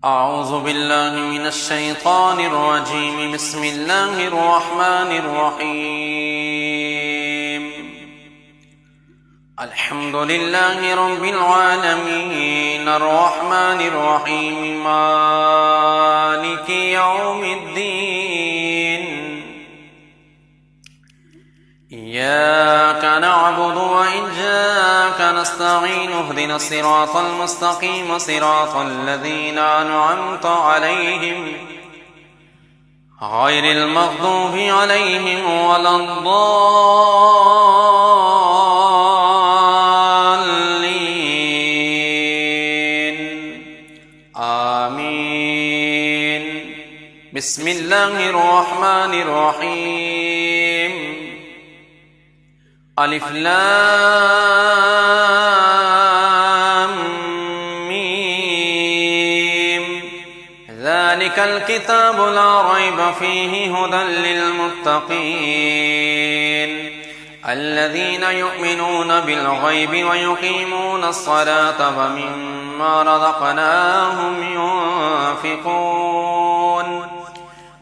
أعوذ بالله من الشيطان الرجيم. بسم الله الرحمن الرحيم. الحمد لله رب العالمين الرحمن الرحيم مالك يوم الدين. إياك نعبد وإياك نستعين. اهدنا الصراط المستقيم صراط الذين أنعمت عليهم غير المغضوب عليهم ولا الضالين. آمين. بسم الله الرحمن الرحيم. ألف لام ميم. ذلك الكتاب لا ريب فيه هدى للمتقين الذين يؤمنون بالغيب ويقيمون الصلاة ومما رزقناهم ينفقون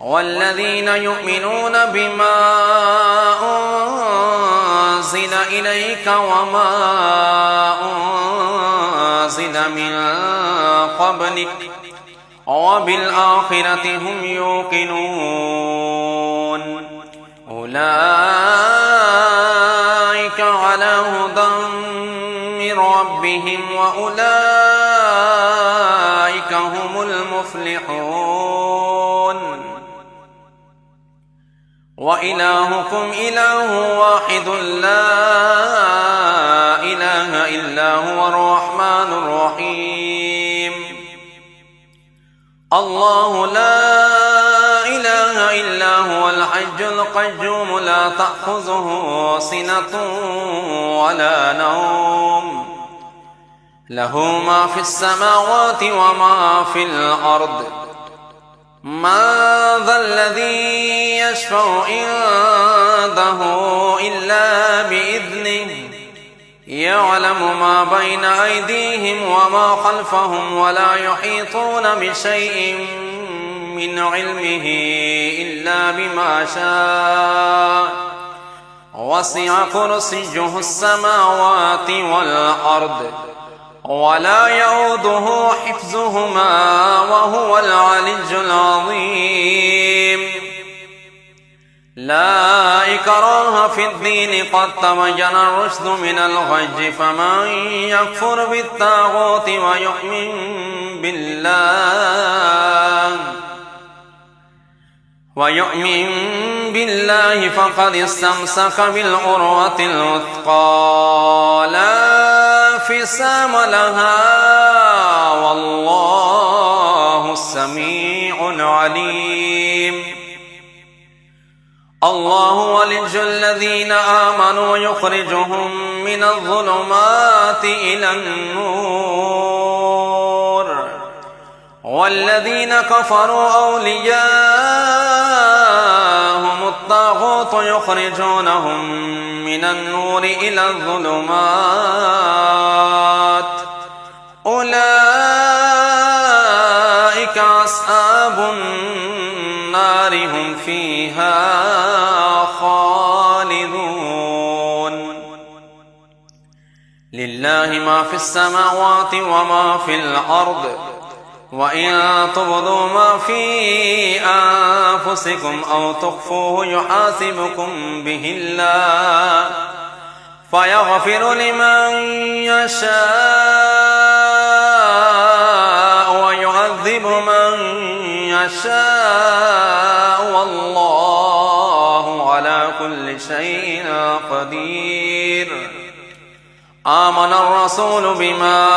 والذين يؤمنون بما أنزل إليك وما أنزل من قبلك وبالآخرة هم يوقنون. أولئك على هدى من ربهم وأولئك هم المفلحون. وإلهكم إله واحد لا إله إلا هو الرحمن الرحيم. الله لا إله إلا هو الحي القيوم لا تأخذه سنة ولا نوم له ما في السماوات وما في الأرض. من ذا الذي يشفع عنده إلا بإذنه يعلم ما بين أيديهم وما خلفهم ولا يحيطون بشيء من علمه إلا بما شاء وسع كرسيه السماوات والأرض ولا يؤوده حفظهما وهو العلي العظيم. لا إكراه في الدين قد تبين الرشد من الغي فمن يكفر بالطاغوت ويؤمن بالله فقد استمسك بالعروة الوثقى لا انفصام لها والله السميع العليم. الله ولي الذين آمنوا يخرجهم من الظلمات إلى النور والذين كفروا أولياءهم الطاغوت يخرجونهم من النور إلى الظلمات أولئك أصحاب النار هم فيها خالدون. لله ما في السماوات وما في الأرض وإن تبدوا ما في أنفسكم أو تخفوه يحاسبكم به الله فيغفر لمن يشاء ويعذب من يشاء والله على كل شيء قدير. آمن الرسول بما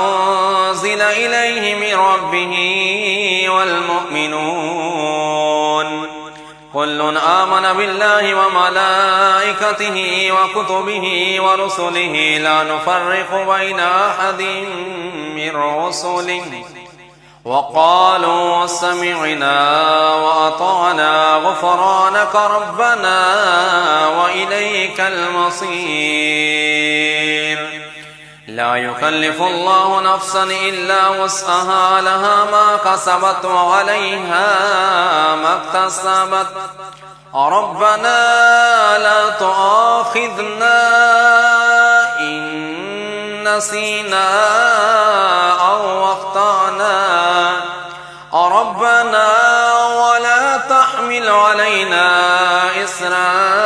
أنزل إليه من ربه والمؤمنون كل آمن بالله وملائكته وكتبه ورسله لا نفرق بين أحد من رسله وقالوا سمعنا وأطعنا غفرانك ربنا وإليك المصير. لا يكلف الله نفسا إلا وسعها لها ما كسبت وعليها ما اكتسبت ربنا لا تؤاخذنا إن نسينا أو أخطأنا ربنا ولا تحمل علينا إصرا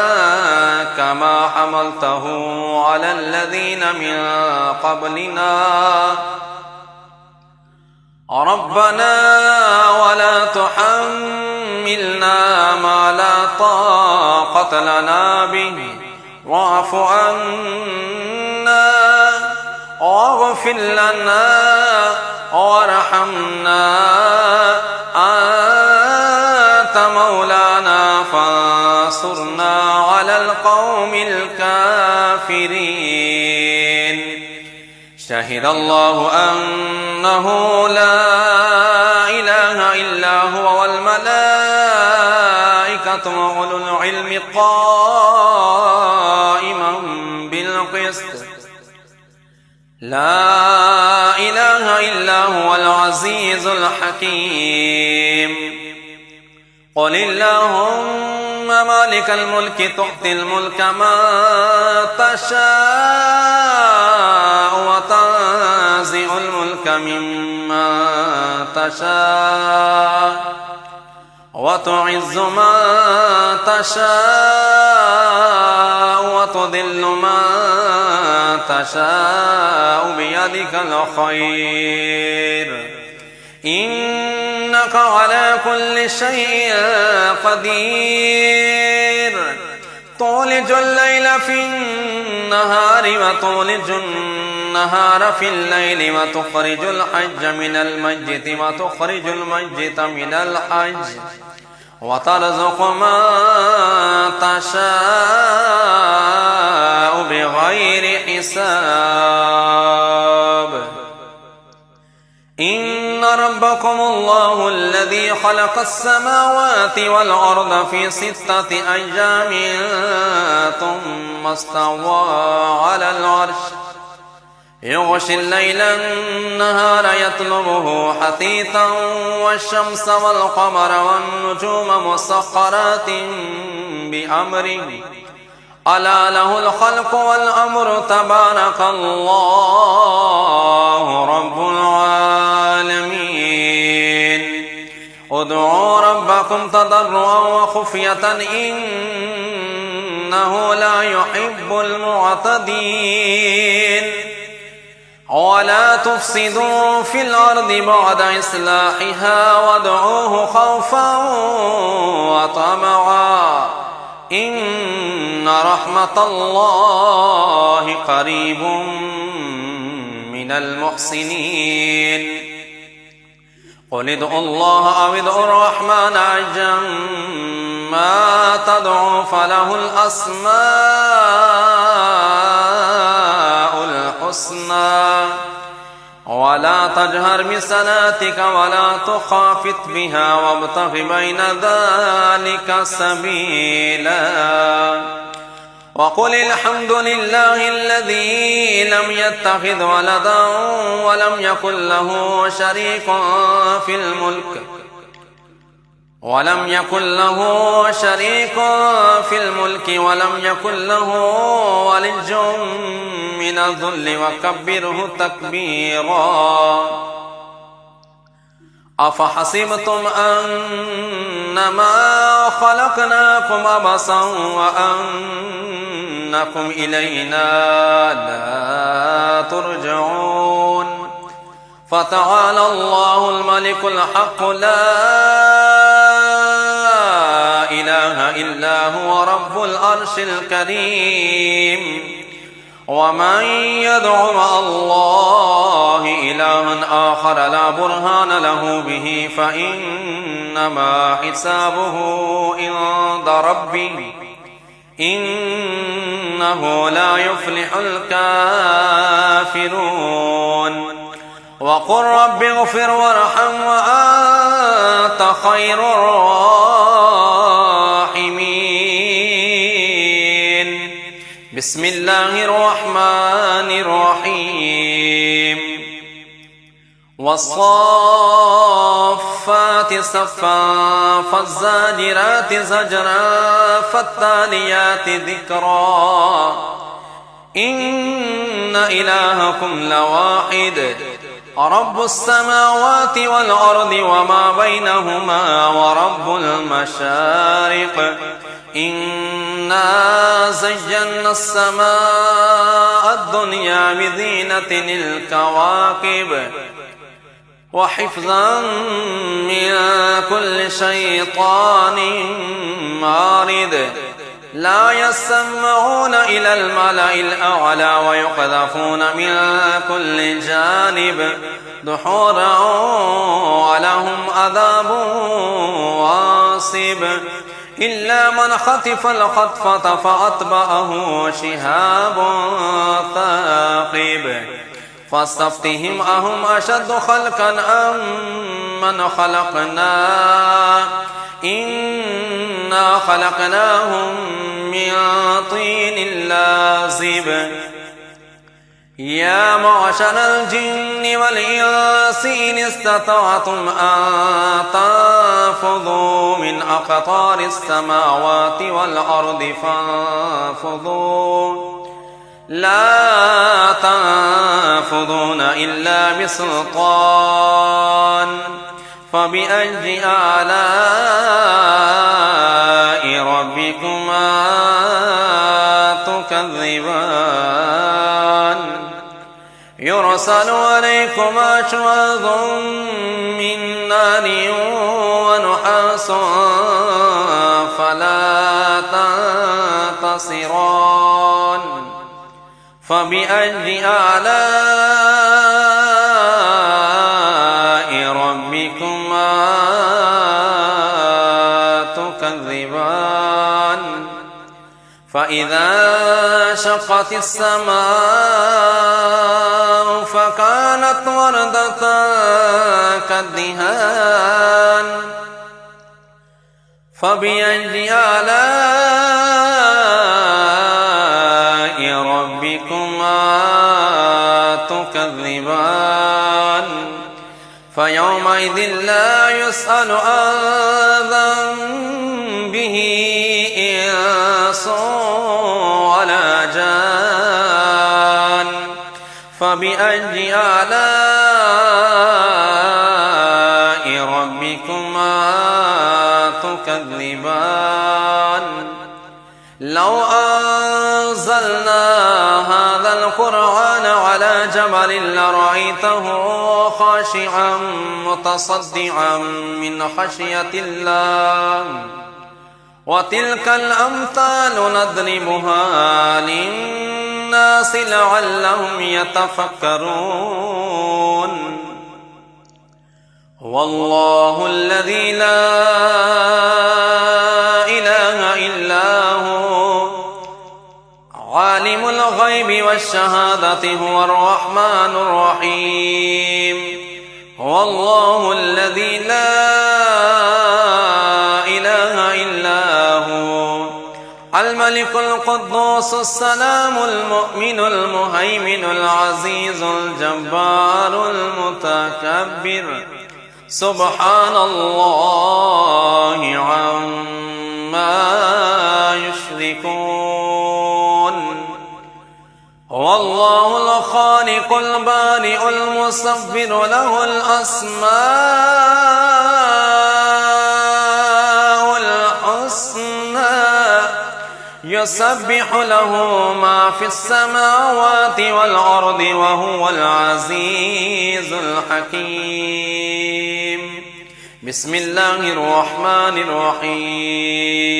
كما حملته على الذين من قبلنا ربنا ولا تحملنا ما لا طاقة لنا به واعف عنا واغفر لنا وارحمنا أنت مولانا فانصرنا على القوم الكافرين شهد الله أنه لا إله إلا هو والملائكة وأولو العلم قائما بالقسط لا إله إلا هو العزيز الحكيم قل اللهم مالك الملك تؤتي الملك من تشاء وتنزع الملك ممن تشاء وتعز من تشاء وتذل من تشاء بيدك الخير إنك على كل شيء قدير تولج الليل في النهار وتولج النهار في الليل وتخرج الحج من الميت وتخرج الميت من الحج وترزق من تشاء بغير حساب إن ربكم الله الذي خلق السماوات والأرض في 6 أيام ثم استوى على العرش يغشي الليل النهار يطلبه حثيثا والشمس والقمر والنجوم مسخرات بأمره ألا له الخلق والأمر تبارك الله رب العالمين ادعوا ربكم تضرعا وخفية إنه لا يحب المعتدين ولا تفسدوا في الأرض بعد إصلاحها وادعوه خوفا وطمعا إن رحمة الله قريب من المحسنين قل ادعوا الله أو ادعوا الرحمن أيما تدعوا فله الأسماء الحسنى ولا تجهر بصلاتك ولا تخافت بها وابتغ بين ذلك سبيلا وقل الحمد لله الذي لم يتخذ ولدا ولم يكن له شريك في الملك ولم يكن له ولي من الذل وكبره تكبيرا أفحسبتم أنما خلقناكم عبثا وأنكم إلينا لا ترجعون فتعالى الله الملك الحق لا إله إلا هو رب العرش الكريم ومن يدع مع الله إلها آخر لا برهان له به فإنما حسابه عند ربه إنه لا يفلح الكافرون وقل رب اغفر وارحم وأنت خير الراحمين بسم الله الرحمن الرحيم والصافات صفا فالزاجرات زجرا فالتاليات ذكرا إن إلهكم لواحد رب السماوات والأرض وما بينهما ورب المشارق إنا زينا السماء الدنيا بزينة الكواكب وحفظا من كل شيطان مارد لا يسمعون إلى الملأ الأعلى ويقذفون من كل جانب دحورا ولهم عذاب واصب إلا من خطف الخطفة فأتبعه شهاب ثاقب فاستفتهم أهم أشد خلقا أم من خلقنا إنا خلقناهم من طين لازب يا معشر الجن والإنس إن استطعتم أن تنفذوا من أقطار السماوات والأرض فانفذوا لا تنفذون إلا بسلطان فبأي آلاء ربكما تكذبان يرسل عليكما شواظ من نار ونحاس فلا تنتصران فبأي آلاء ربكما تكذبان فإذا شقت السماء فكانت وردة كالدهان فبأي آلاء ربكما تكذبان فيومئذ لا يسأل عن ذنبه إنس ولا جان فبأي آلاء ربكما تكذبان لو أنزلنا هذا القرآن على جبل لرأيته خاشعا متصدعا من خشية الله وتلك الأمثال نضربها للناس لعلهم يتفكرون والله الذي لا إله إلا هو عالم الغيب والشهادة هو الرحمن الرحيم هو الله الذي لا إله إلا هو الملك القدوس السلام المؤمن المهيمن العزيز الجبار المتكبر سبحان الله عما يشركون هو الله الخالق البارئ المصور له الأسماء الحسنى يسبح له ما في السماوات والأرض وهو العزيز الحكيم بسم الله الرحمن الرحيم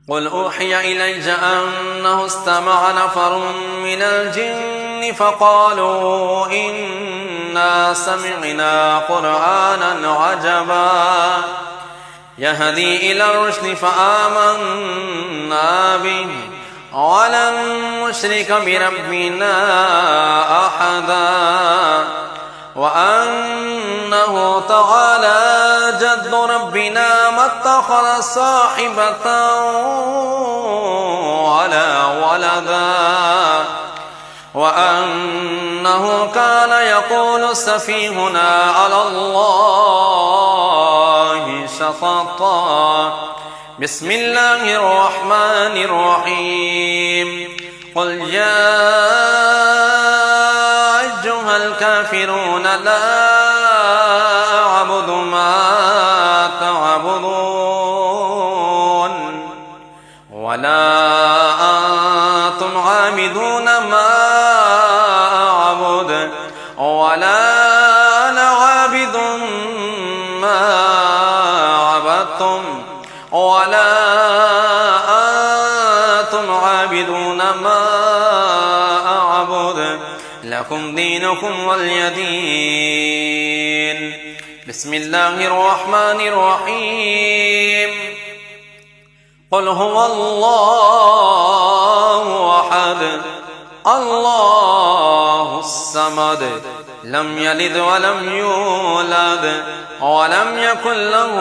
قل أوحي إلي أنه استمع نفر من الجن فقالوا إنا سمعنا قرآنا عجبا يهدي إلى الرشد فآمنا به ولن نشرك بربنا أحدا وأنه تعالى جد ربنا ما اتخذ صاحبة ولا ولدا وأنه كان يقول سفيهنا على الله شططا بسم الله الرحمن الرحيم قل يا أيها الكافرون لا أعبد ما تعبدون ولا أنتم عابدون ما أعبد ولا أنا عابد ما عبدتم ولا أنتم عابدون ما أعبد لكم دينكم ولي دين. بسم الله الرحمن الرحيم قل هو الله أحد الله الصمد لم يلد ولم يولد ولم يكن له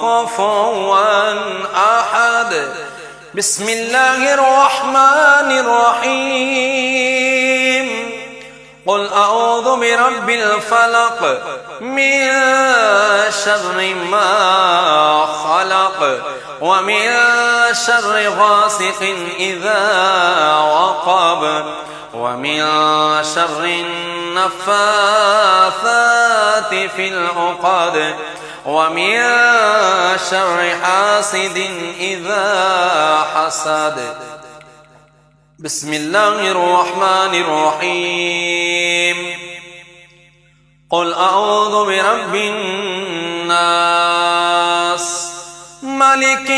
كفوا أحد. بسم الله الرحمن الرحيم قل أعوذ برب الفلق من شر ما خلق ومن شر غاسق إذا وقب ومن شر النفاثات في العقد ومن شر حاسد إذا حسد. بسم الله الرحمن الرحيم قل أعوذ برب الناس ملك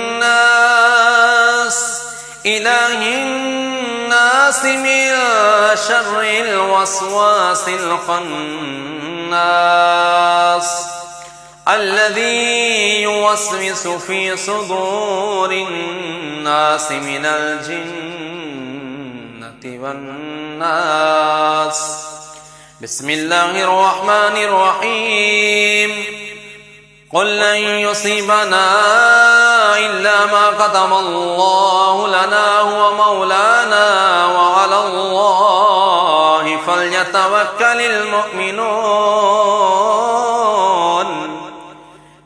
الناس إله الناس من شر الوسواس الخناس الذي يوسوس في صدور الناس من الجنة والناس. بسم الله الرحمن الرحيم قل لن يصيبنا إلا ما كتب الله لنا هو مولانا وعلى الله فليتوكل المؤمنون.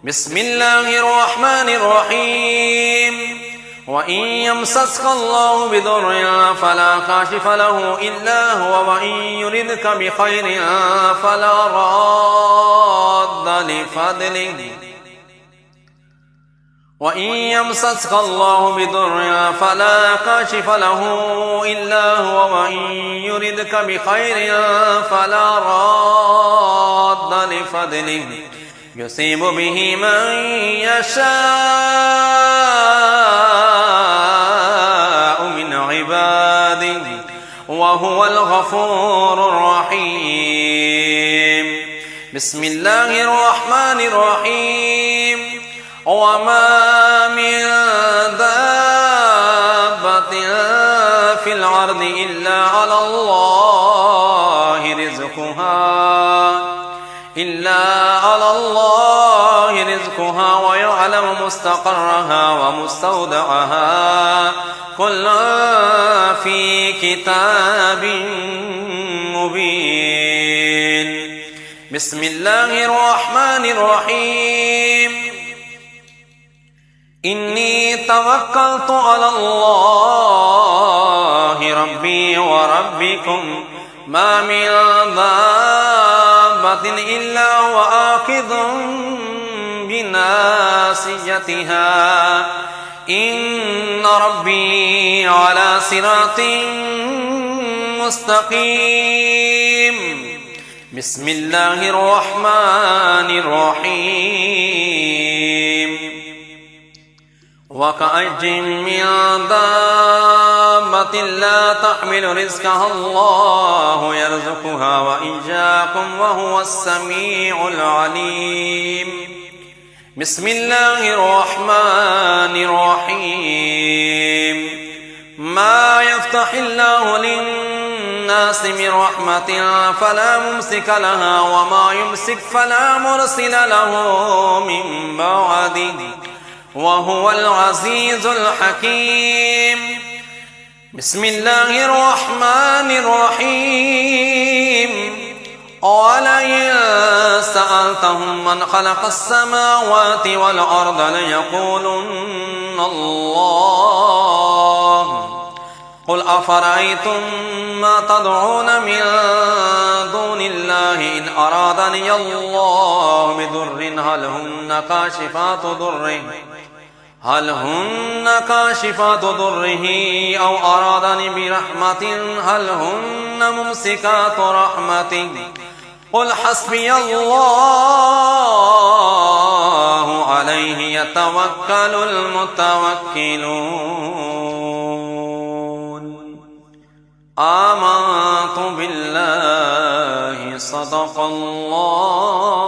بسم الله الرحمن الرحيم وإن يمسسك الله بضر فلا كاشف له إلا هو وإن يردك بخير فلا راد لفضله وإن يمسسك الله بضر فلا كاشف له إلا هو وإن يردك بخير فلا راد لفضله يصيب به من يشاء من عباده وهو الغفور الرحيم. بسم الله الرحمن الرحيم وما من دابة في الأرض إلا على الله رزقها ويعلم مستقرها ومستودعها كل في كتاب مبين. بسم الله الرحمن الرحيم إني توكلت على الله ربي وربكم ما من دابة إلا هو آخذ بناصيتها إن ربي على صراط مستقيم. بسم الله الرحمن الرحيم وكأي من دابة لا تحمل رزقها الله يرزقها وإياكم وهو السميع العليم. بسم الله الرحمن الرحيم ما يفتح الله للناس من رحمة فلا ممسك لها وما يمسك فلا مرسل له من بعده وهو العزيز الحكيم. بسم الله الرحمن الرحيم ولئن سألتهم من خلق السماوات والأرض ليقولن الله قل أفرأيتم ما تدعون من دون الله إن أرادني الله بضر هل هن كاشفات ضره أو أرادني برحمة هل هن ممسكات رحمته قل حسبي الله عليه يتوكل المتوكلون آمنت بالله صدق الله